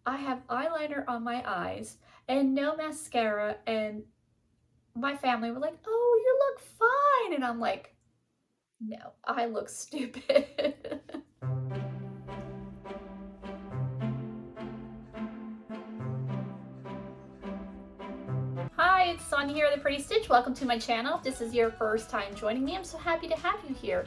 I have eyeliner on my eyes and no mascara, and my family were like, "Oh, you look fine." And I'm like, "No, I look stupid." Hi, it's Sonia here, the Pretty Stitch. Welcome to my channel. If this is your first time joining me, I'm so happy to have you here.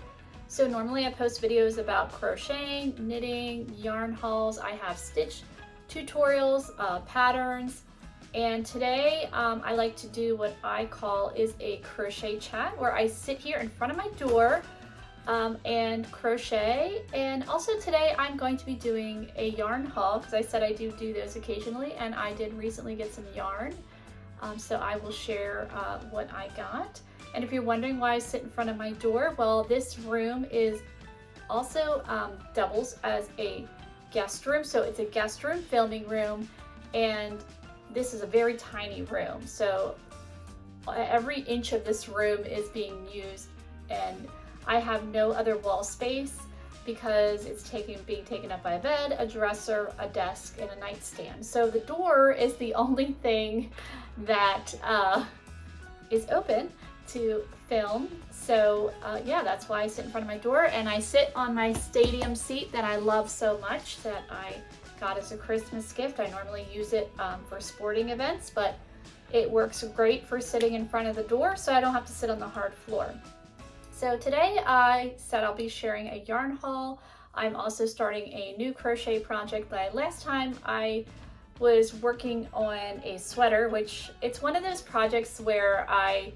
So normally I post videos about crocheting, knitting, yarn hauls. I have stitch tutorials, patterns, and today I like to do what I call is a crochet chat, where I sit here in front of my door and crochet. And also today I'm going to be doing a yarn haul, because I said I do those occasionally, and I did recently get some yarn. So I will share what I got. And if you're wondering why I sit in front of my door, well, this room is also doubles as a guest room. So it's a guest room, filming room, and this is a very tiny room. So every inch of this room is being used, and I have no other wall space because it's being taken up by a bed, a dresser, a desk, and a nightstand. So the door is the only thing that is open to film. So yeah, that's why I sit in front of my door, and I sit on my stadium seat that I love so much, that I got as a Christmas gift. I normally use it for sporting events, but it works great for sitting in front of the door, so I don't have to sit on the hard floor. So today I said I'll be sharing a yarn haul. I'm also starting a new crochet project. Last time I was working on a sweater, which it's one of those projects where I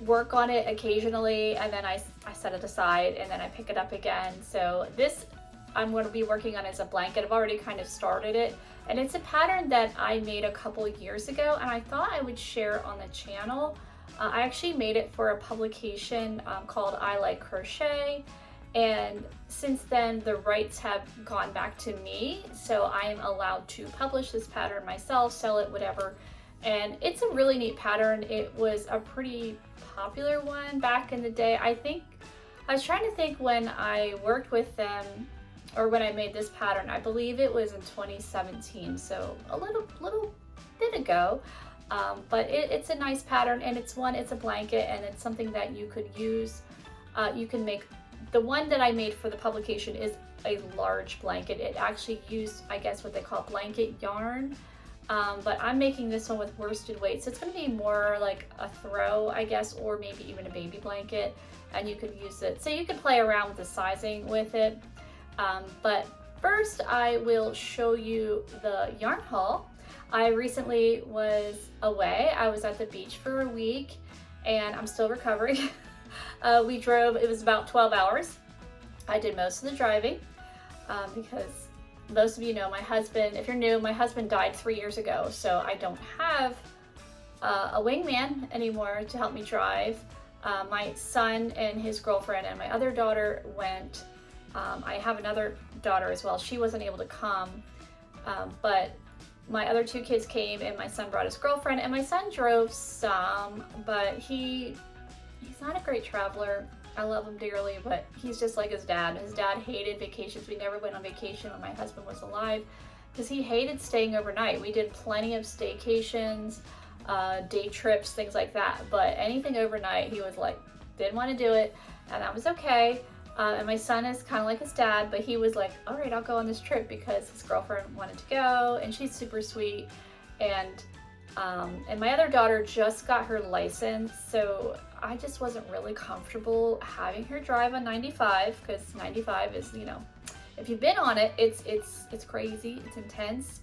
work on it occasionally and then I set it aside and then I pick it up again. So this I'm going to be working on as a blanket. I've already kind of started it, and it's a pattern that I made a couple years ago, and I thought I would share on the channel. I actually made it for a publication called I Like Crochet, and since then the rights have gone back to me, so I am allowed to publish this pattern myself, sell it, whatever. And it's a really neat pattern. It was a pretty popular one back in the day. I was trying to think when I worked with them, or when I made this pattern. I believe it was in 2017, so a little bit ago. But it's a nice pattern, and it's a blanket, and it's something that you could use. You can make, the one that I made for the publication is a large blanket. It actually used, I guess, what they call blanket yarn. But I'm making this one with worsted weight, so it's going to be more like a throw, I guess, or maybe even a baby blanket, and you could use it. So you could play around with the sizing with it. But first I will show you the yarn haul. I recently was away. I was at the beach for a week, and I'm still recovering. We drove, it was about 12 hours. I did most of the driving because most of you know my husband, if you're new, my husband died 3 years ago, so I don't have a wingman anymore to help me drive. My son and his girlfriend and my other daughter went. I have another daughter as well. She wasn't able to come, but my other two kids came, and my son brought his girlfriend, and my son drove some, but he's not a great traveler. I love him dearly, but he's just like his dad. His dad hated vacations. We never went on vacation when my husband was alive because he hated staying overnight. We did plenty of staycations, day trips, things like that, but anything overnight, he was like, didn't want to do it, and that was okay. And my son is kind of like his dad, but he was like, all right, I'll go on this trip because his girlfriend wanted to go, and she's super sweet. And my other daughter just got her license, so I just wasn't really comfortable having her drive on 95, because 95 is, you know, if you've been on it, it's crazy, it's intense.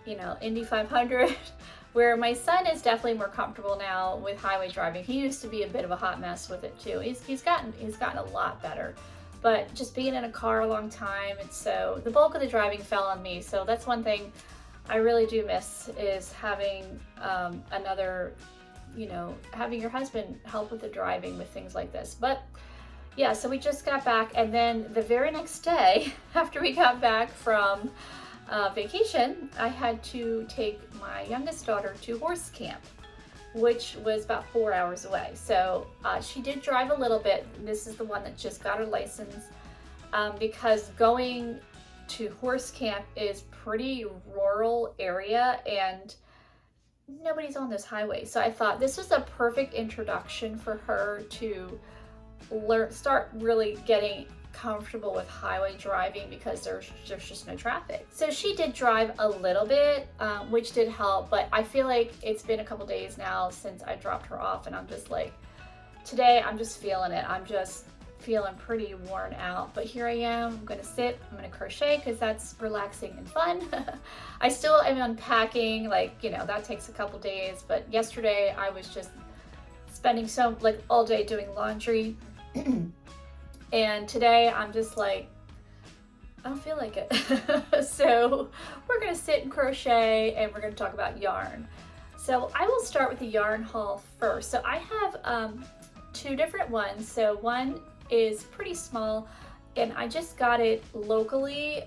You know, Indy 500. Where my son is definitely more comfortable now with highway driving. He used to be a bit of a hot mess with it too. He's gotten a lot better, but just being in a car a long time, and so the bulk of the driving fell on me. So that's one thing I really do miss, is having another, you know, having your husband help with the driving with things like this. But yeah, so we just got back, and then the very next day after we got back from vacation, I had to take my youngest daughter to horse camp, which was about 4 hours away. So she did drive a little bit. This is the one that just got her license, because going to horse camp is pretty rural area and nobody's on this highway. So I thought this was a perfect introduction for her to start really getting comfortable with highway driving because there's just no traffic. So she did drive a little bit, which did help, but I feel like it's been a couple days now since I dropped her off, and I'm just like, today I'm just feeling it. I'm just feeling pretty worn out, but here I am. I'm gonna sit, I'm gonna crochet because that's relaxing and fun. I still am unpacking, like, you know, that takes a couple days, but yesterday I was just spending all day doing laundry. And today I'm just like, I don't feel like it. So we're gonna sit and crochet and we're gonna talk about yarn. So I will start with the yarn haul first. So I have two different ones. So one is pretty small and I just got it locally.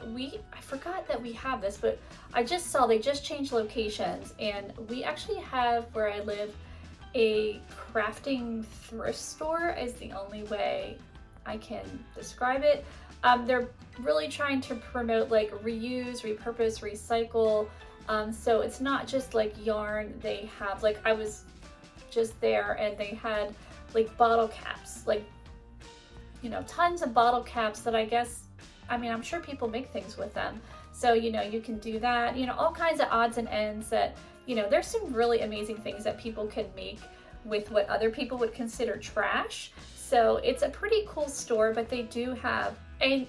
I forgot that we have this, but I just saw they just changed locations, and we actually have, where I live, a crafting thrift store is the only way I can describe it. They're really trying to promote like reuse, repurpose, recycle. So it's not just like yarn. They have, like, I was just there and they had like bottle caps, like, you know, tons of bottle caps that I'm sure people make things with them. So, you know, you can do that, you know, all kinds of odds and ends that, you know, there's some really amazing things that people can make with what other people would consider trash. So it's a pretty cool store, but they do have a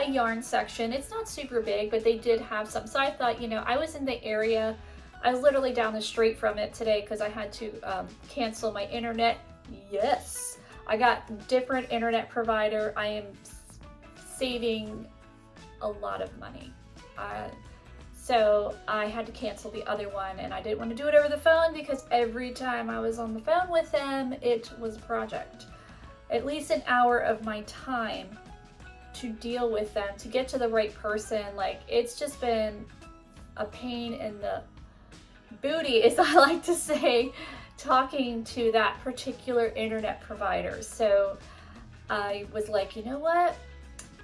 yarn section. It's not super big, but they did have some. So I thought, you know, I was in the area. I was literally down the street from it today because I had to cancel my internet. Yes, I got different internet provider. I am saving a lot of money. So I had to cancel the other one, and I didn't want to do it over the phone because every time I was on the phone with them, it was a project. At least an hour of my time to deal with them, to get to the right person. Like, it's just been a pain in the booty, as I like to say, talking to that particular internet provider. So I was like, you know what?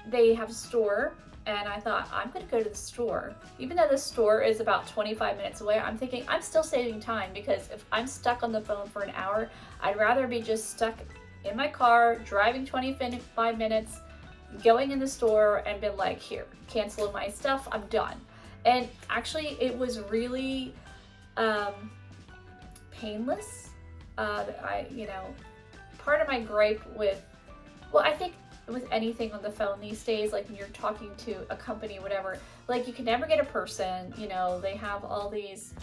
They have a store, and I thought, I'm gonna go to the store. Even though the store is about 25 minutes away, I'm thinking I'm still saving time, because if I'm stuck on the phone for an hour, I'd rather be just stuck in my car, driving 25 minutes, going in the store and been like, here, cancel my stuff, I'm done. And actually it was really painless. Part of my gripe with, I think with anything on the phone these days, like when you're talking to a company, whatever, like you can never get a person, you know, they have all these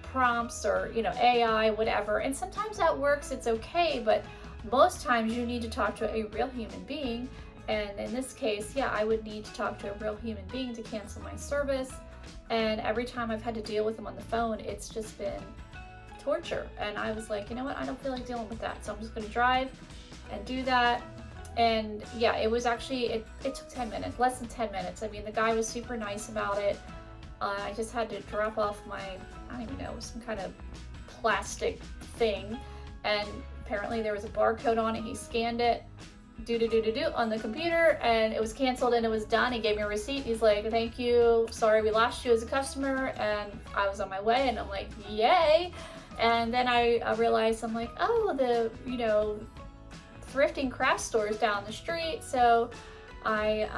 prompts or, you know, AI, whatever. And sometimes that works, it's okay, but most times you need to talk to a real human being. And in this case, yeah, I would need to talk to a real human being to cancel my service. And every time I've had to deal with them on the phone, it's just been torture. And I was like, you know what? I don't feel like dealing with that. So I'm just going to drive and do that. And yeah, it was actually, it took 10 minutes, less than 10 minutes. I mean, the guy was super nice about it. I just had to drop off my, I don't even know, some kind of plastic thing. And apparently there was a barcode on it. He scanned it, on the computer, and it was canceled and it was done. He gave me a receipt. He's like, thank you, sorry we lost you as a customer. And I was on my way, and I'm like, yay. And then I realized, I'm like, oh, the, you know, thrifting craft stores down the street. So I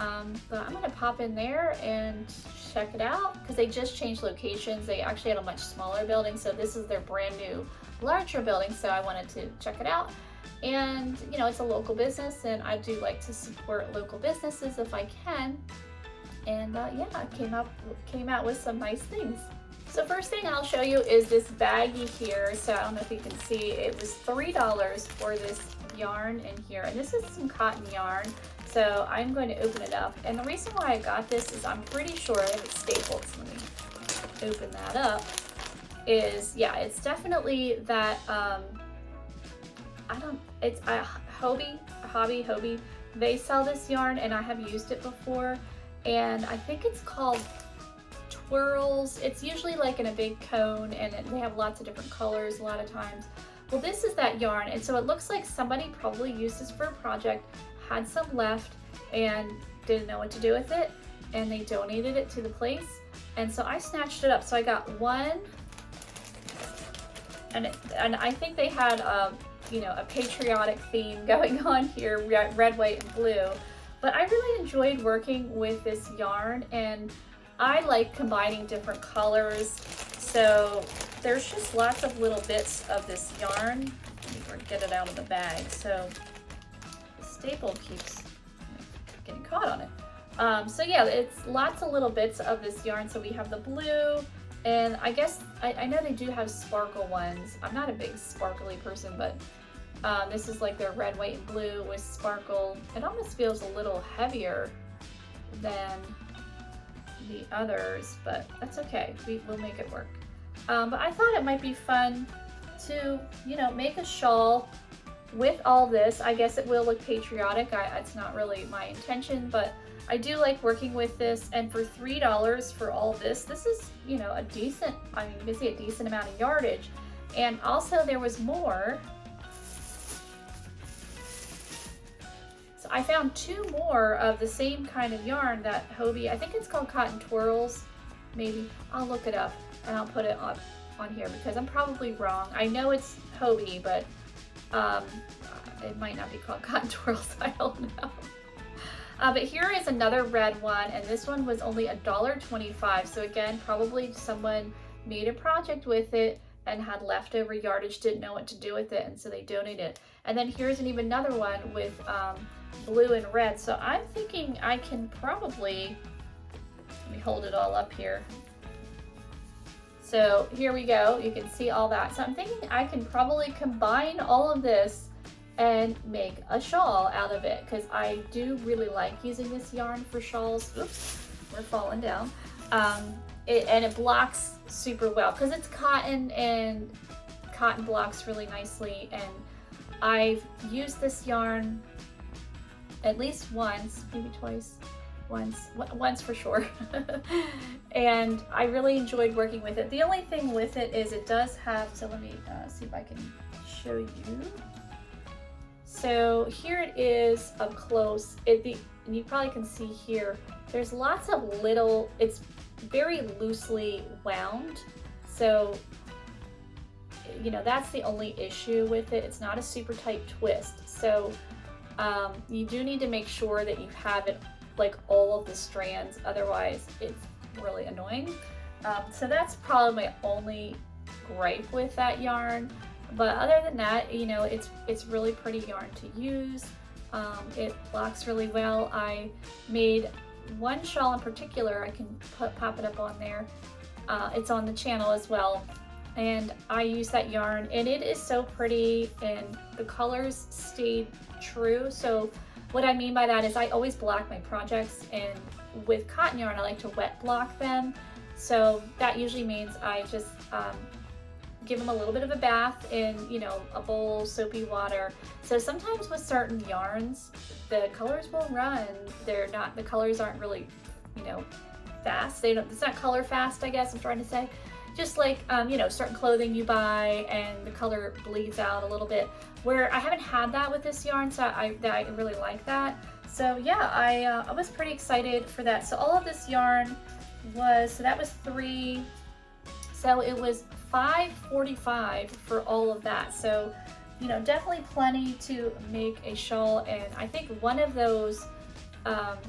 thought I'm gonna pop in there and check it out, because they just changed locations. They actually had a much smaller building, so this is their brand new larger building. So I wanted to check it out. And you know, it's a local business, and I do like to support local businesses if I can. And yeah, I came out with some nice things. So first thing I'll show you is this baggie here. So I don't know if you can see, it was $3 for this yarn in here, and this is some cotton yarn. So I'm going to open it up, and the reason why I got this is I'm pretty sure it's stapled. So let me open that up. Is, yeah, it's definitely that it's a Hobby. They sell this yarn, and I have used it before, and I think it's called Twirls. It's usually like in a big cone, and they have lots of different colors a lot of times. Well, this is that yarn, and so it looks like somebody probably used this for a project, had some left, and didn't know what to do with it. and they donated it to the place. And so I snatched it up. So I got one, and I think they had you know, a patriotic theme going on here, red, white, and blue. But I really enjoyed working with this yarn, and I like combining different colors. So there's just lots of little bits of this yarn. Let me get it out of the bag. So the staple keeps getting caught on it. So yeah, it's lots of little bits of this yarn. So we have the blue, and I guess, I know they do have sparkle ones. I'm not a big sparkly person, but this is like their red, white, and blue with sparkle. It almost feels a little heavier than the others, but that's okay. We'll make it work. But I thought it might be fun to, you know, make a shawl with all this. I guess it will look patriotic. It's not really my intention, but I do like working with this. And for $3 for all this is, you know, a decent, I mean, you can see a decent amount of yardage. And also there was more. So I found 2 more of the same kind of yarn that Hobie, I think it's called Cotton Twirls, maybe. I'll look it up and I'll put it on here because I'm probably wrong. I know it's Hobie, but it might not be called Cotton Twirls, I don't know. But here is another red one, and this one was only $1.25. So again, probably someone made a project with it and had leftover yardage, didn't know what to do with it, and so they donated it. And then here's even another one with blue and red. So I'm thinking I can probably, let me hold it all up here. So here we go, you can see all that. So I'm thinking I can probably combine all of this and make a shawl out of it, because I do really like using this yarn for shawls. Oops, we're falling down. And it blocks super well because it's cotton, and cotton blocks really nicely. And I've used this yarn at least once, maybe twice, once for sure. And I really enjoyed working with it. The only thing with it is it does have, so let me see if I can show you. So here it is up close. And you probably can see here, there's lots of little, it's very loosely wound. So, you know, that's the only issue with it. It's not a super tight twist. So you do need to make sure that you have it like all of the strands, otherwise it's really annoying. So that's probably my only gripe with that yarn. But other than that, you know, it's really pretty yarn to use. It blocks really well. I made one shawl in particular. I can pop it up on there. It's on the channel as well. And I use that yarn, and it is so pretty, and the colors stayed true. So what I mean by that is I always block my projects, and with cotton yarn I like to wet block them. So that usually means I just give them a little bit of a bath in, you know, a bowl, soapy water. So sometimes with certain yarns, the colors will run. The colors aren't really, you know, fast. It's not color fast, I guess I'm trying to say. Just like, you know, certain clothing you buy and the color bleeds out a little bit, where I haven't had that with this yarn, so I really like that. So yeah, I was pretty excited for that. So all of this yarn was, so that was $3, so it was $5.45 for all of that. So, you know, definitely plenty to make a shawl. And I think one of those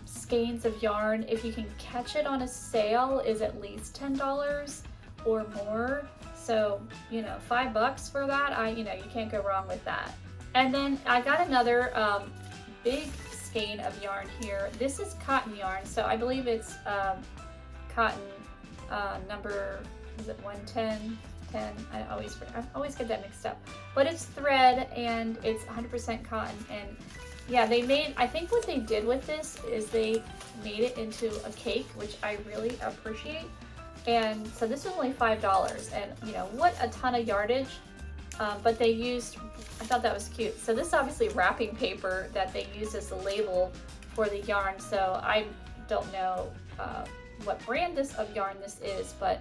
skeins of yarn, if you can catch it on a sale, is at least $10 or more. So, you know, $5 for that, you know, you can't go wrong with that. And then I got another big skein of yarn here. This is cotton yarn, so I believe it's cotton number, is it 110? 10? I always get that mixed up. But it's thread, and it's 100% cotton. And yeah, they made, I think what they did with this is they made it into a cake, which I really appreciate. And so this was only $5, and you know, what a ton of yardage. But they used, I thought that was cute. So this is obviously wrapping paper that they use as the label for the yarn. So I don't know what brand of yarn this is, but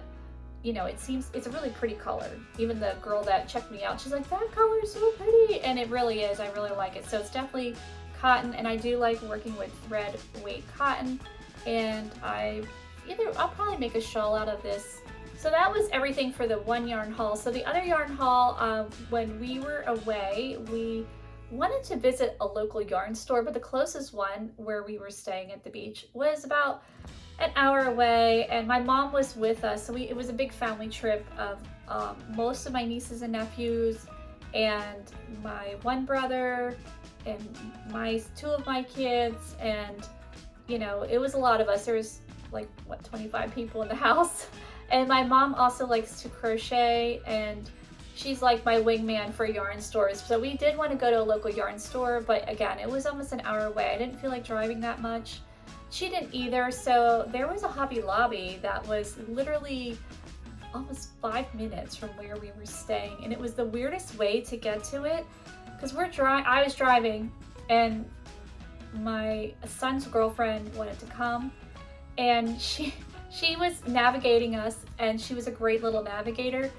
you know, it's a really pretty color. Even the girl that checked me out, she's like, that color is so pretty, and it really is. I really like it. So it's definitely cotton, and I do like working with thread weight cotton. and I'll probably make a shawl out of this. So that was everything for the one yarn haul. So the other yarn haul, when we were away, we wanted to visit a local yarn store, but the closest one where we were staying at the beach was about an hour away, and my mom was with us. So it was a big family trip of most of my nieces and nephews and my one brother and two of my kids, and you know, it was a lot of us. There was like, what, 25 people in the house. And my mom also likes to crochet, and she's like my wingman for yarn stores. So we did want to go to a local yarn store, but again, it was almost an hour away. I didn't feel like driving that much. She didn't either. So there was a Hobby Lobby that was literally almost 5 minutes from where we were staying. And it was the weirdest way to get to it, because I was driving, and my son's girlfriend wanted to come, and she was navigating us, and she was a great little navigator,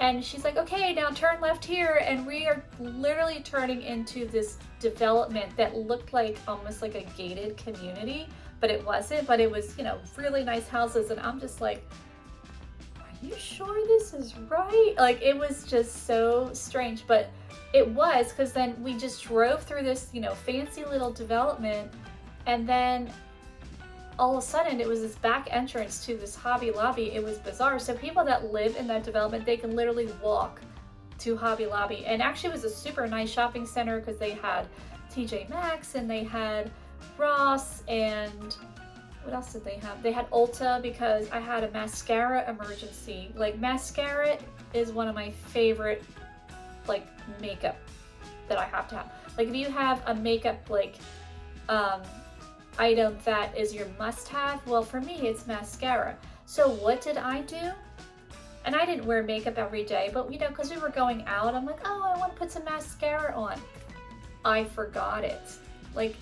and she's like, okay, now turn left here, and we are literally turning into this development that looked like almost like a gated community, but it wasn't. But it was, you know, really nice houses, and I'm just like, are you sure this is right? Like, it was just so strange, but it was, because then we just drove through this, you know, fancy little development, and then all of a sudden it was this back entrance to this Hobby Lobby. It was bizarre. So people that live in that development, they can literally walk to Hobby Lobby. And actually it was a super nice shopping center, because they had TJ Maxx, and they had Ross, and what else did they have? They had Ulta, because I had a mascara emergency. Like, mascara is one of my favorite, like, makeup that I have to have. Like, if you have a makeup, like, item that is your must-have, well, for me it's mascara. So what did I do? And I didn't wear makeup every day, but you know, because we were going out, I'm like, oh, I want to put some mascara on. I forgot it. Like,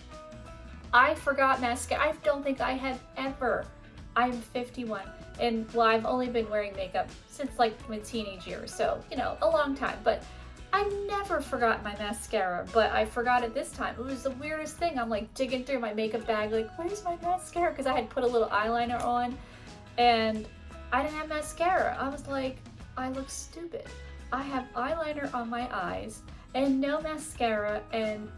I forgot mascara. I don't think I have ever. I'm 51, and well, I've only been wearing makeup since like my teenage years, so you know, a long time. But I never forgot my mascara, but I forgot it this time. It was the weirdest thing. I'm like digging through my makeup bag, like, where's my mascara? Because I had put a little eyeliner on, and I didn't have mascara. I was like, I look stupid. I have eyeliner on my eyes and no mascara, and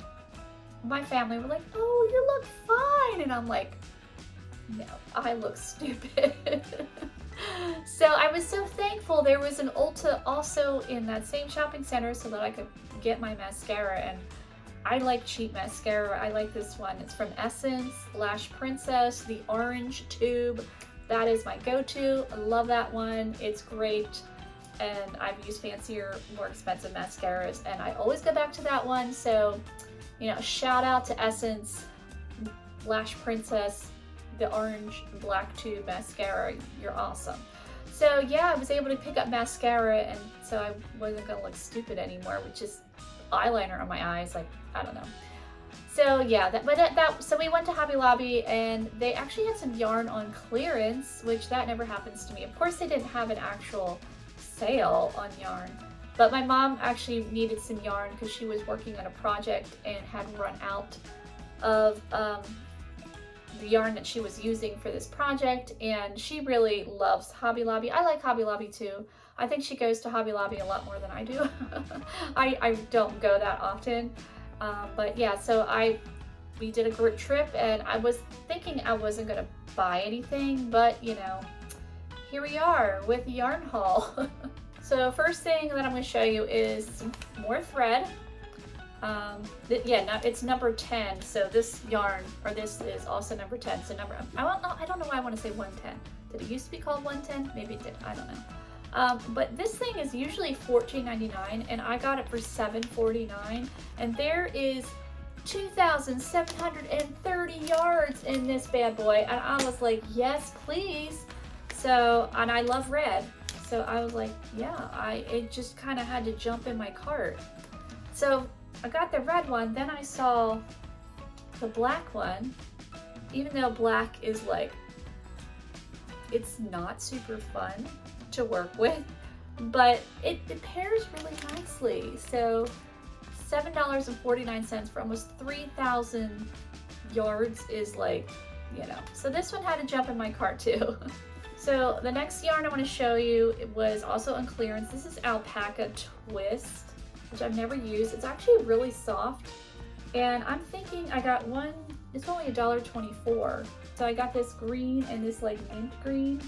my family were like, oh, you look fine. And I'm like, no, I look stupid. So I was so thankful there was an Ulta also in that same shopping center, so that I could get my mascara. And I like cheap mascara. I like this one. It's from Essence, Lash Princess, the orange tube. That is my go-to. I love that one. It's great. And I've used fancier, more expensive mascaras, and I always go back to that one. So, you know, shout out to Essence, Lash Princess, the orange black tube mascara. You're awesome. So yeah, I was able to pick up mascara, and so I wasn't gonna look stupid anymore with just eyeliner on my eyes. Like, I don't know. So yeah, so we went to Hobby Lobby, and they actually had some yarn on clearance, which that never happens to me. Of course, they didn't have an actual sale on yarn, but my mom actually needed some yarn because she was working on a project and had run out of the yarn that she was using for this project, and she really loves Hobby Lobby. I like Hobby Lobby too. I think she goes to Hobby Lobby a lot more than I do. I don't go that often, but yeah, so we did a group trip, and I was thinking I wasn't gonna buy anything, but you know, here we are with yarn haul. So first thing that I'm going to show you is some more thread. It's number 10. So this yarn, or this is also number 10. So I don't know why I want to say 110. Did it used to be called 110? Maybe it did. I don't know. But this thing is usually $14.99, and I got it for $7.49. And there is 2,730 yards in this bad boy. And I was like, yes, please. So, and I love red. So I was like, yeah, it just kind of had to jump in my cart. So I got the red one, then I saw the black one, even though black is like, it's not super fun to work with, but it pairs really nicely. So $7.49 for almost 3,000 yards is like you know. So this one had to jump in my cart too. So the next yarn I want to show you, it was also on clearance. This is Alpaca Twist, which I've never used. It's actually really soft. And I'm thinking I got one, it's only $1.24. So I got this green and this like mint green.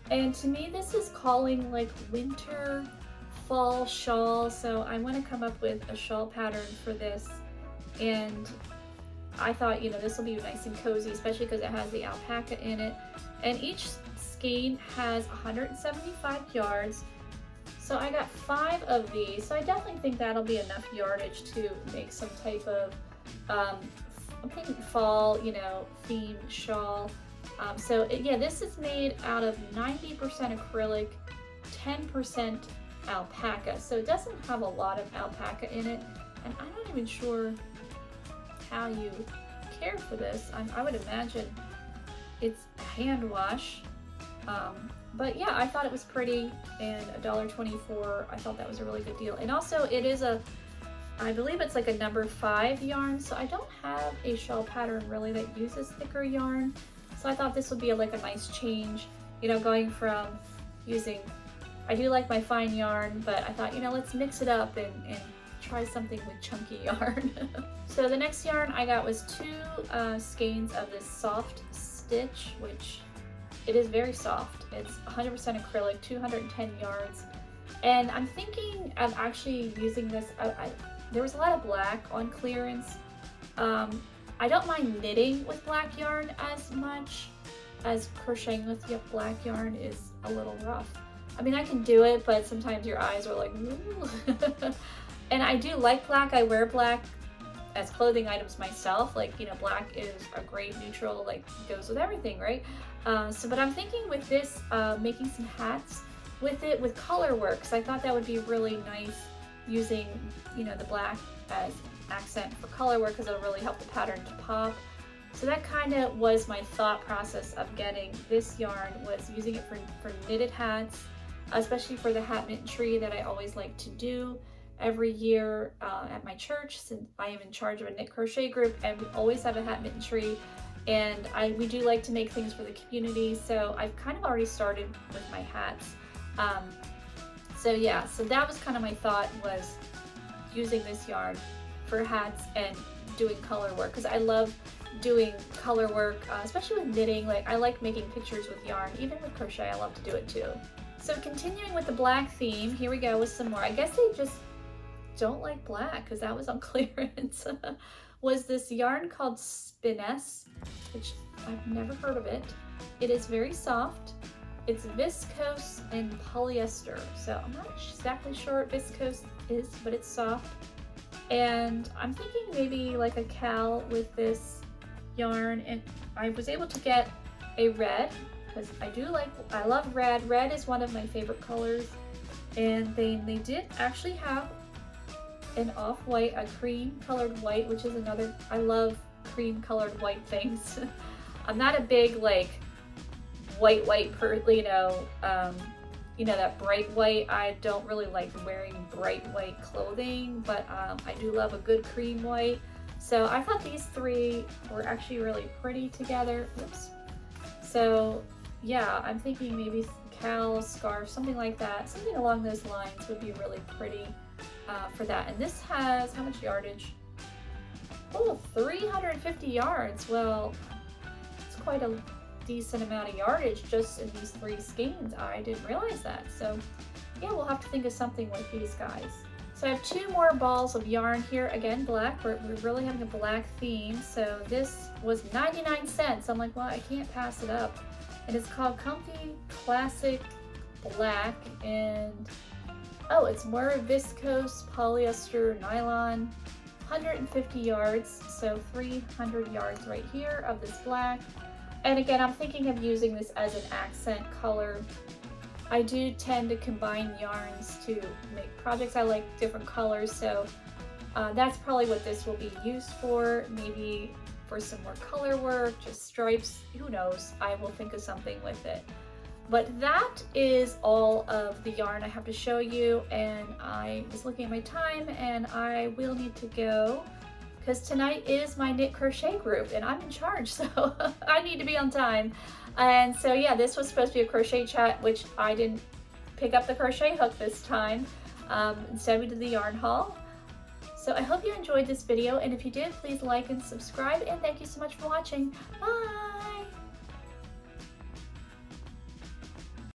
And to me, this is calling like winter, fall shawl. So I want to come up with a shawl pattern for this. And I thought, you know, this will be nice and cozy, especially because it has the alpaca in it. And each skein has 175 yards. So I got 5 of these. So I definitely think that'll be enough yardage to make some type of I'm thinking fall, you know, themed shawl. Yeah, this is made out of 90% acrylic, 10% alpaca. So it doesn't have a lot of alpaca in it. And I'm not even sure how you care for this. I would imagine it's hand wash. But yeah, I thought it was pretty, and $1.24, I thought that was a really good deal. And also it is I believe it's like a number 5 yarn, so I don't have a shawl pattern really that uses thicker yarn. So I thought this would be like a nice change, you know, going from using, I do like my fine yarn, but I thought, you know, let's mix it up and try something with chunky yarn. So the next yarn I got was 2 skeins of this soft stitch, which it is very soft. It's 100% acrylic, 210 yards. And I'm thinking of actually using this, there was a lot of black on clearance. I don't mind knitting with black yarn as much as crocheting with black yarn is a little rough. I mean, I can do it, but sometimes your eyes are like, ooh. And I do like black. I wear black as clothing items myself. Like, you know, black is a great neutral, like goes with everything, right? But I'm thinking with this, making some hats with it with color work. So I thought that would be really nice using, you know, the black as accent for color work, because it'll really help the pattern to pop. So that kind of was my thought process of getting this yarn, was using it for knitted hats, especially for the hat mint tree that I always like to do every year at my church, since I am in charge of a knit crochet group, and we always have a hat mint tree. And we do like to make things for the community, so I've kind of already started with my hats. So yeah, so that was kind of my thought, was using this yarn for hats and doing color work, because I love doing color work, especially with knitting. Like, I like making pictures with yarn. Even with crochet, I love to do it too. So continuing with the black theme, here we go with some more. I guess they just don't like black, because that was on clearance. Was this yarn called Spiness, which I've never heard of it. It is very soft. It's viscose and polyester. So I'm not exactly sure what viscose is, but it's soft. And I'm thinking maybe like a cowl with this yarn. And I was able to get a red, because I love red. Red is one of my favorite colors. And they did actually have an off-white, a cream colored white, which is another, I love cream colored white things. I'm not a big like white you know, that bright white. I don't really like wearing bright white clothing, but I do love a good cream white. So I thought these 3 were actually really pretty together. Oops. So yeah, I'm thinking maybe cowl, scarf, something like that, something along those lines would be really pretty for that. And this has how much yardage? Oh, 350 yards. Well, it's quite a decent amount of yardage just in these 3 skeins. I didn't realize that. So yeah, we'll have to think of something with these guys. So I have 2 more balls of yarn here. Again, black. We're really having a black theme. So this was 99 cents. I'm like, well, I can't pass it up. And it's called Comfy Classic Black. And oh, it's more viscose, polyester, nylon, 150 yards, so 300 yards right here of this black. And again, I'm thinking of using this as an accent color. I do tend to combine yarns to make projects. I like different colors, so that's probably what this will be used for. Maybe for some more color work, just stripes, who knows. I will think of something with it. But that is all of the yarn I have to show you, and I was looking at my time and I will need to go. because tonight is my knit crochet group and I'm in charge, so I need to be on time. And so yeah, this was supposed to be a crochet chat, which I didn't pick up the crochet hook this time. Instead we did the yarn haul. So I hope you enjoyed this video, and if you did, please like and subscribe, and thank you so much for watching. Bye!